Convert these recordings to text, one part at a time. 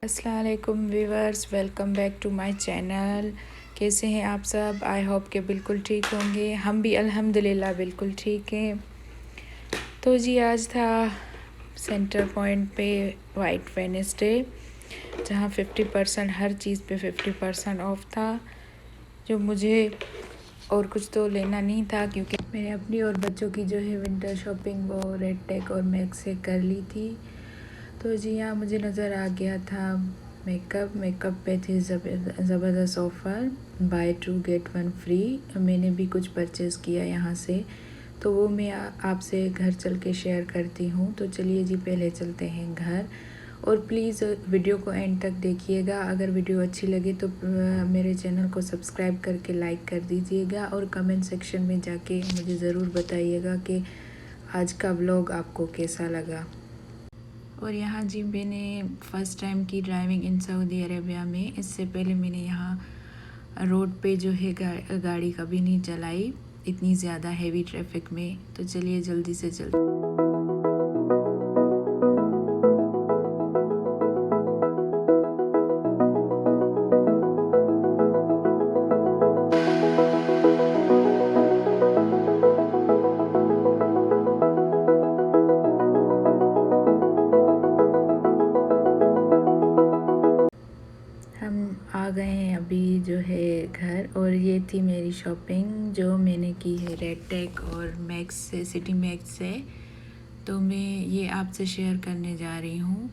अस्सलाम वालेकुम viewers, welcome back to my channel. कैसे हैं आप सब? आई होप के बिल्कुल ठीक होंगे। हम भी अल्हम्दुलिल्लाह बिल्कुल ठीक हैं। तो जी आज था सेंटर पॉइंट पे वाइट वेडनेसडे, जहां 50% हर चीज़ पे 50% ऑफ था। जो मुझे और कुछ तो लेना नहीं था, क्योंकि मैंने अपनी और बच्चों की जो है विंटर शॉपिंग वो रेड टेक और मैक्स से कर ली थी। तो जी यहाँ मुझे नज़र आ गया था मेकअप पे थे ज़बरदस्त ऑफ़र, बाय 2 गेट 1 फ्री। मैंने भी कुछ परचेज़ किया यहाँ से, तो वो मैं आपसे घर चल के शेयर करती हूँ। तो चलिए जी पहले चलते हैं घर, और प्लीज़ वीडियो को एंड तक देखिएगा। अगर वीडियो अच्छी लगे तो मेरे चैनल को सब्सक्राइब करके लाइक कर दीजिएगा, और कमेंट सेक्शन में जाके मुझे ज़रूर बताइएगा कि आज का व्लॉग आपको कैसा लगा। और यहाँ जी मैंने फ़र्स्ट टाइम की ड्राइविंग इन सऊदी अरेबिया में। इससे पहले मैंने यहाँ रोड पे जो है गाड़ी कभी नहीं चलाई इतनी ज़्यादा हेवी ट्रैफिक में। तो चलिए जल्दी से जल्दी हम आ गए हैं अभी जो है घर। और ये थी मेरी शॉपिंग जो मैंने की है रेड टेक और मैक्स से, सिटी मैक्स से। तो मैं ये आपसे शेयर करने जा रही हूँ।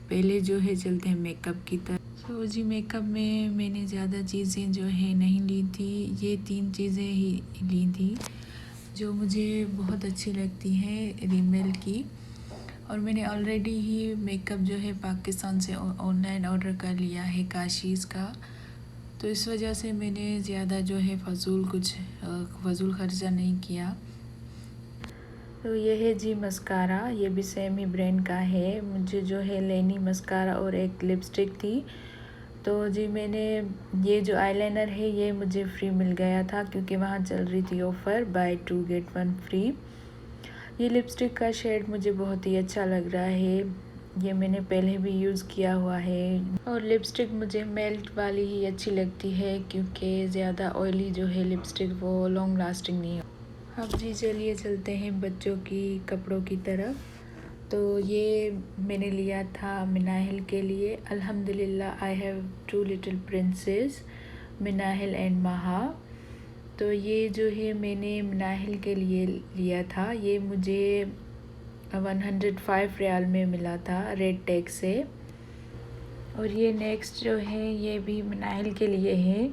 पहले जो है चलते हैं मेकअप की तरफ। तो जी मेकअप में मैंने ज़्यादा चीज़ें जो है नहीं ली थी, ये 3 चीज़ें ही ली थी जो मुझे बहुत अच्छी लगती हैं रिमेल की। और मैंने ऑलरेडी ही मेकअप जो है पाकिस्तान से ऑनलाइन ऑर्डर कर लिया है काशीज़ का। तो इस वजह से मैंने ज़्यादा जो है फ़जूल ख़र्चा नहीं किया। तो ये है जी मस्कारा, ये भी सेम ही ब्रांड का है। मुझे जो है लेनी मस्कारा और एक लिपस्टिक थी। तो जी मैंने ये जो आईलाइनर है ये मुझे फ्री मिल गया था, क्योंकि वहाँ चल रही थी ऑफ़र बाय 2 गेट 1 फ्री। ये लिपस्टिक का शेड मुझे बहुत ही अच्छा लग रहा है, ये मैंने पहले भी यूज़ किया हुआ है। और लिपस्टिक मुझे मेल्ट वाली ही अच्छी लगती है, क्योंकि ज़्यादा ऑयली जो है लिपस्टिक वो लॉन्ग लास्टिंग नहीं है। अब जी चलिए चलते हैं बच्चों की कपड़ों की तरफ। तो ये मैंने लिया था मिनाहिल के लिए। अल्हम्दुलिल्लाह I have 2 little princess, Minahil and महा। तो ये जो है मैंने मिनाहिल के लिए लिया था, ये मुझे 105 रियाल में मिला था रेड टेक से। और ये नेक्स्ट जो है ये भी मिनाहिल के लिए है।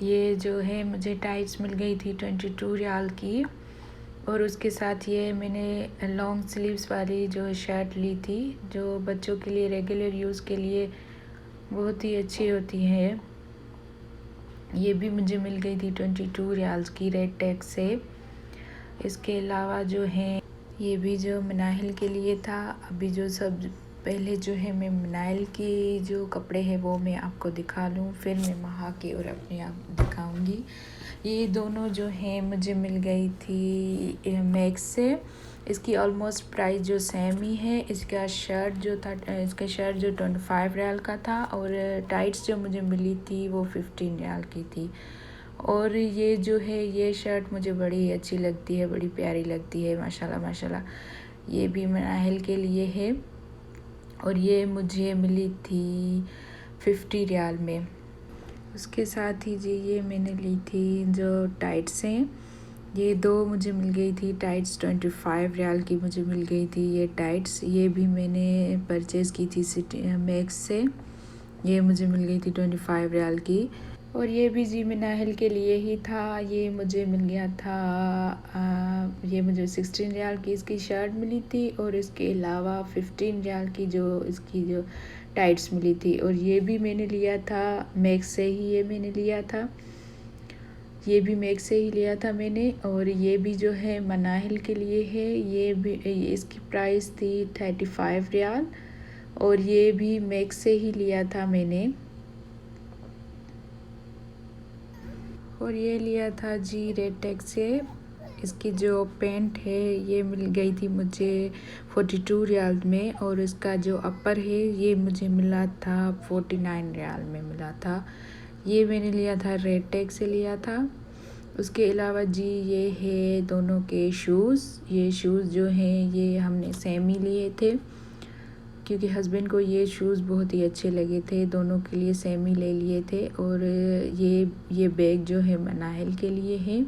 ये जो है मुझे टाइट्स मिल गई थी 22 रियाल की, और उसके साथ ये मैंने लॉन्ग स्लीव्स वाली जो शर्ट ली थी, जो बच्चों के लिए रेगुलर यूज़ के लिए बहुत ही अच्छी होती है। ये भी मुझे मिल गई थी 22 रियाल्स की रेड टेक से। इसके अलावा जो है ये भी जो मिनाहिल के लिए था। अभी जो सब पहले जो है मैं मिनाहिल की जो कपड़े हैं वो मैं आपको दिखा लूँ, फिर मैं महा के और अपने आप दिखाऊंगी। ये दोनों जो हैं मुझे मिल गई थी मैक्स से। इसकी ऑलमोस्ट प्राइस जो सेम ही है। इसका शर्ट जो 25 रियाल का था, और टाइट्स जो मुझे मिली थी वो 15 रियाल की थी। और ये जो है ये शर्ट मुझे बड़ी अच्छी लगती है, बड़ी प्यारी लगती है, माशाल्लाह माशाल्लाह। ये भी मिनाहिल के लिए है, और ये मुझे मिली थी 50 रियाल में। उसके साथ ही जी ये मैंने ली थी जो टाइट्स हैं, ये 2 मुझे मिल गई थी टाइट्स। 25 रियाल की मुझे मिल गई थी ये टाइट्स। ये भी मैंने परचेज़ की थी सिटी मैक्स से। ये मुझे मिल गई थी 25 रियाल की। और ये भी जी मिनाहिल के लिए ही था, ये मुझे मिल गया था ये मुझे 16 रियाल की इसकी शर्ट मिली थी, और इसके अलावा 15 रियाल की जो इसकी जो टाइट्स मिली थी। और ये भी मैंने लिया था मैक्स से ही, ये मैंने लिया था, ये भी मैक्स से ही लिया था मैंने। और ये भी जो है मनाहिल के लिए है, ये भी इसकी प्राइस थी 35 रियाल, और ये भी मैक्स से ही लिया था मैंने। और ये लिया था जी रेड टेक से। इसकी जो पैंट है ये मिल गई थी मुझे 42 रियाल में, और इसका जो अपर है ये मुझे मिला था 49 रियाल में मिला था। ये मैंने लिया था रेड टैग से लिया था। उसके अलावा जी ये है दोनों के शूज़। ये शूज़ जो हैं ये हमने सेम ही लिए थे, क्योंकि हस्बैंड को ये शूज़ बहुत ही अच्छे लगे थे, दोनों के लिए सेम ही ले लिए थे। और ये बैग जो है मनाहिल के लिए है।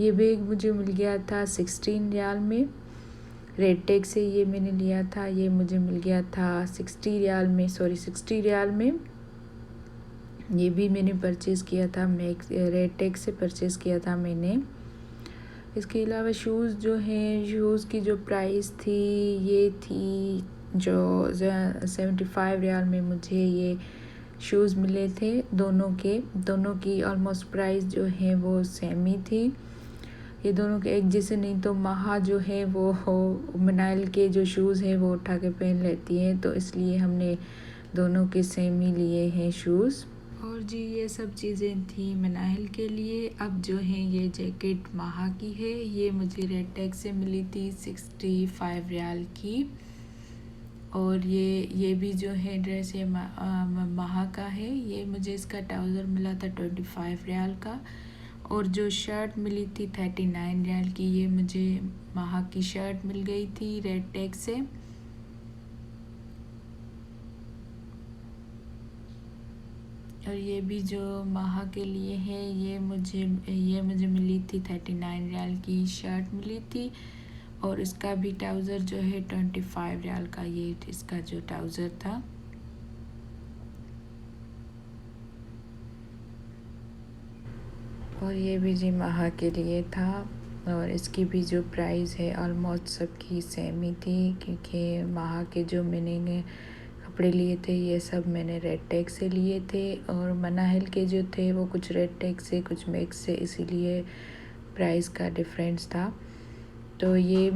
ये बैग मुझे मिल गया था 16 रियाल में। रेड टैग से ये मैंने लिया था, ये मुझे मिल गया था 60 रियाल में। ये भी मैंने परचेज़ किया था, रेड टैग से परचेज़ किया था मैंने। इसके अलावा शूज़ जो हैं, शूज़ की जो प्राइस थी ये थी जो 75 रियाल में मुझे ये शूज़ मिले थे। दोनों की ऑलमोस्ट प्राइस जो है वो सेम ही थी। ये दोनों के एक जैसे नहीं, तो महा जो है वो मनाइल के जो शूज़ है वो उठा के पहन लेती है, तो इसलिए हमने दोनों के सेम ही लिए हैं शूज़। और जी ये सब चीज़ें थी मनाहिल के लिए। अब जो है ये जैकेट महा की है, ये मुझे रेड टैग से मिली थी 65 रियाल की। और ये भी जो है ड्रेस ये महा का है, ये मुझे इसका ट्राउज़र मिला था 25 रियाल का। और जो शर्ट मिली थी 39 रियाल की, ये मुझे महा की शर्ट मिल गई थी रेड टैग से। और ये भी जो महा के लिए है, ये मुझे मिली थी 39 रियाल की शर्ट मिली थी। और इसका भी ट्राउज़र जो है 25 रियाल का ये इसका जो ट्राउज़र था। और ये भी जी महा के लिए था, और इसकी भी जो प्राइस है ऑलमोस्ट सबकी सेम ही थी, क्योंकि महा के जो मैंने कपड़े लिए थे ये सब मैंने रेड टैग से लिए थे। और मनाहिल के जो थे वो कुछ रेड टैग से कुछ मैक्स से, इसीलिए प्राइस का डिफरेंस था। तो ये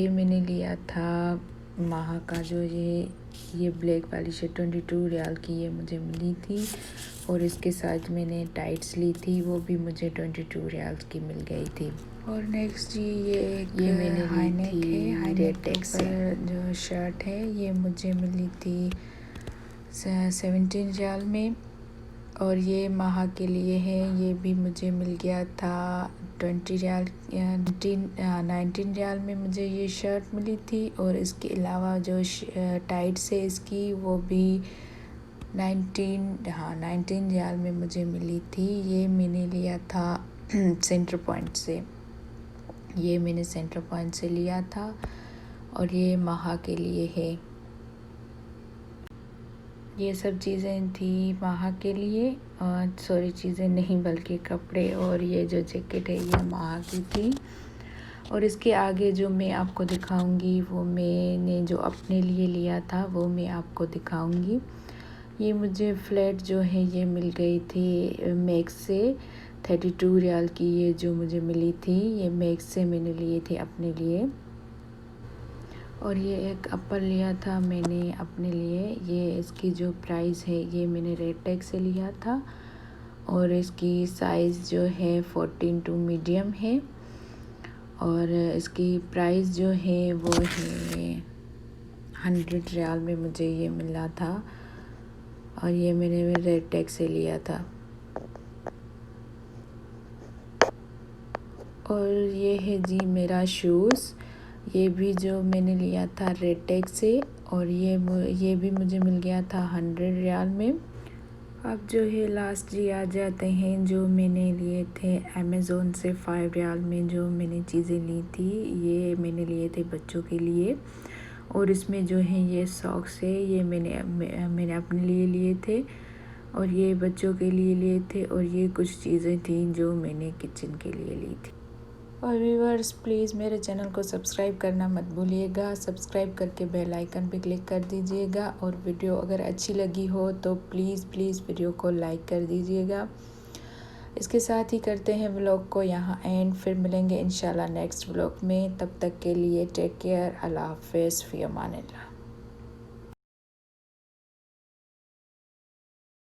मैंने लिया था महा का जो ये ब्लैक वाली शर्ट 22 रियाल की ये मुझे मिली थी। और इसके साथ मैंने टाइट्स ली थी, वो भी मुझे 22 रियाल की मिल गई थी। और नेक्स्ट जी ये मैंने हाईनेक है, रेड टैग से जो शर्ट है ये मुझे मिली थी 17 रियाल में। और ये महा के लिए है, ये भी मुझे मिल गया था 19 रियाल में मुझे ये शर्ट मिली थी। और इसके अलावा जो टाइट्स है इसकी वो भी 19 रियाल में मुझे मिली थी। ये मैंने लिया था सेंटर पॉइंट से, ये मैंने सेंटर पॉइंट से लिया था। और ये महा के लिए है। ये सब चीज़ें थी महा के लिए, चीज़ें नहीं बल्कि कपड़े। और ये जो जैकेट है ये महा की थी। और इसके आगे जो मैं आपको दिखाऊंगी वो मैंने जो अपने लिए लिया था वो मैं आपको दिखाऊंगी। ये मुझे फ्लैट जो है ये मिल गई थी मैक्स से 32 रियाल की, ये जो मुझे मिली थी ये मैक्स से मैंने लिए थे अपने लिए। और ये एक अपर लिया था मैंने अपने लिए, ये इसकी जो प्राइस है ये मैंने रेड टैग से लिया था। और इसकी साइज़ जो है 14 टू मीडियम है। और इसकी प्राइस जो है वो है 100 रियाल में मुझे ये मिला था। और ये मैंने रेड टैग से लिया था। और ये है जी मेरा शूज़, ये भी जो मैंने लिया था रेड टैग से। और ये भी मुझे मिल गया था 100 रियाल में। अब जो है लास्ट जी आ जाते हैं जो मैंने लिए थे अमेज़ोन से 5 रियाल में जो मैंने चीज़ें ली थी, ये मैंने लिए थे बच्चों के लिए। और इसमें जो है ये सॉक्स है, ये मैंने अपने लिए थे और ये बच्चों के लिए लिए थे। और ये कुछ चीज़ें थी जो मैंने किचन के लिए ली थी। और व्यूअर्स प्लीज़ मेरे चैनल को सब्सक्राइब करना मत भूलिएगा, सब्सक्राइब करके बेल आइकन पे क्लिक कर दीजिएगा। और वीडियो अगर अच्छी लगी हो तो प्लीज़ वीडियो को लाइक कर दीजिएगा। इसके साथ ही करते हैं व्लॉग को यहाँ एंड, फिर मिलेंगे इंशाल्लाह नेक्स्ट व्लॉग में। तब तक के लिए टेक केयर, अल्लाह हाफ़िज़, फ़ी अमानिल्लाह।